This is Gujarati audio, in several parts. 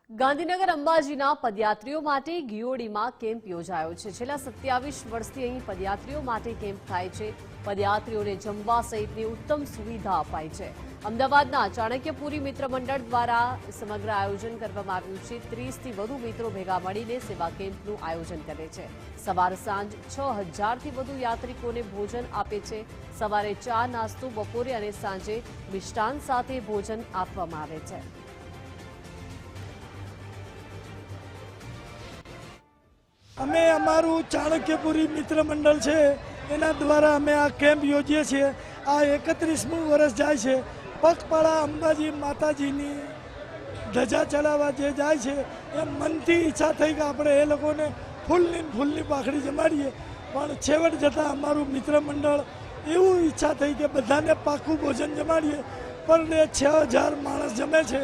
ગાંધીનગર અંબાજીના પદયાત્રીઓ માટે ગિયોડીમાં કેમ્પ યોજાયો છે। છેલ્લા 27 વર્ષથી અહીં પદયાત્રીઓ માટે કેમ્પ થાય છે। પદયાત્રીઓને જમવા સહિતની ઉત્તમ સુવિધા અપાય છે। અમદાવાદના ચાણક્યપુરી મિત્ર મંડળ દ્વારા સમગ્ર આયોજન કરવામાં આવ્યું છે। 30થી વધુ મિત્રો ભેગા મળીને સેવા કેમ્પનું આયોજન કરે છે। સવાર સાંજ 6000થી વધુ યાત્રિકોને ભોજન આપે છે। સવારે ચા નાસ્તો, બપોરે અને સાંજે મિષ્ટાન સાથે ભોજન આપવામાં આવે છે। અમે અમારું ચાણક્યપુરી મિત્ર મંડળ છે એના દ્વારા અમે આ કેમ્પ યોજીએ છીએ। આ 31મું વર્ષ જાય છે। પગપાળા અંબાજી માતાજીની ધજા ચડાવવા જે જાય છે એ મનથી ઈચ્છા થઈ કે આપણે એ લોકોને ફૂલની પાખડી જમાડીએ, પણ છેવટ જતાં અમારું મિત્ર મંડળ એવું ઈચ્છા થઈ કે બધાને પાકું ભોજન જમાડીએ। પણ એ 6000 માણસ જમે છે।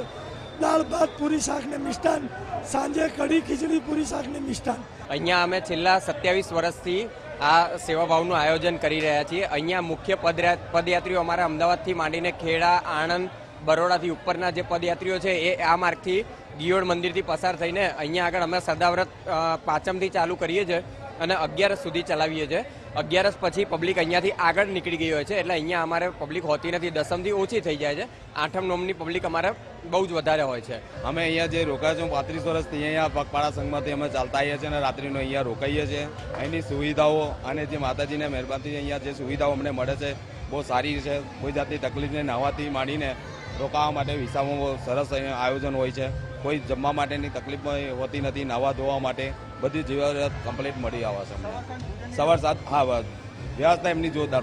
દાળ ભાત, પૂરી શાક ને મિષ્ટાન, સાંજે કઢી ખીચડી, પૂરી શાક ને મિષ્ટાન। અહીંયા અમે છેલ્લા 27 વર્ષથી આ સેવાભાવનું આયોજન કરી રહ્યા છીએ। અહીંયા મુખ્ય પદયાત્રીઓ અમારા અમદાવાદથી માંડીને ખેડા, આણંદ, બરોડાથી ઉપરના જે પદયાત્રીઓ છે એ આ માર્ગથી ગિયોડ મંદિરથી પસાર થઈને અહીંયા આગળ અમે સદાવ્રત પાંચમથી ચાલુ કરીએ છીએ અને 11 સુધી ચલાવીએ છીએ। 11 પછી પબ્લિક અહીંયાથી આગળ નીકળી ગઈ હોય છે, એટલે અહીંયા અમારે પબ્લિક હોતી નથી, દસમથી ઓછી થઈ જાય છે। આઠમ નોમની પબ્લિક અમારે બહુ જ વધારે હોય છે। અમે અહીંયા જે રોકાયા છું 35 વર્ષથી અહીંયા પગપાળા સંઘમાંથી અમે ચાલતા આવીએ છીએ અને રાત્રિનો અહીંયા રોકાઈએ છીએ। અહીંની સુવિધાઓ અને જે માતાજીને મહેરબાનીથી અહીંયા જે સુવિધાઓ અમને મળે છે બહુ સારી છે। કોઈ જાતની તકલીફને નાહવાથી માંડીને રોકાવા માટે વિસામાં સરસ અહીંયા આયોજન હોય છે। કોઈ જમવા માટેની તકલીફ હોતી નથી, નાહવા ધોવા માટે બધી જરૂરિયાત કમ્પ્લીટ મળી આવે છે। સવાર 7 વ્યવસ્થા એમની જોરદાર।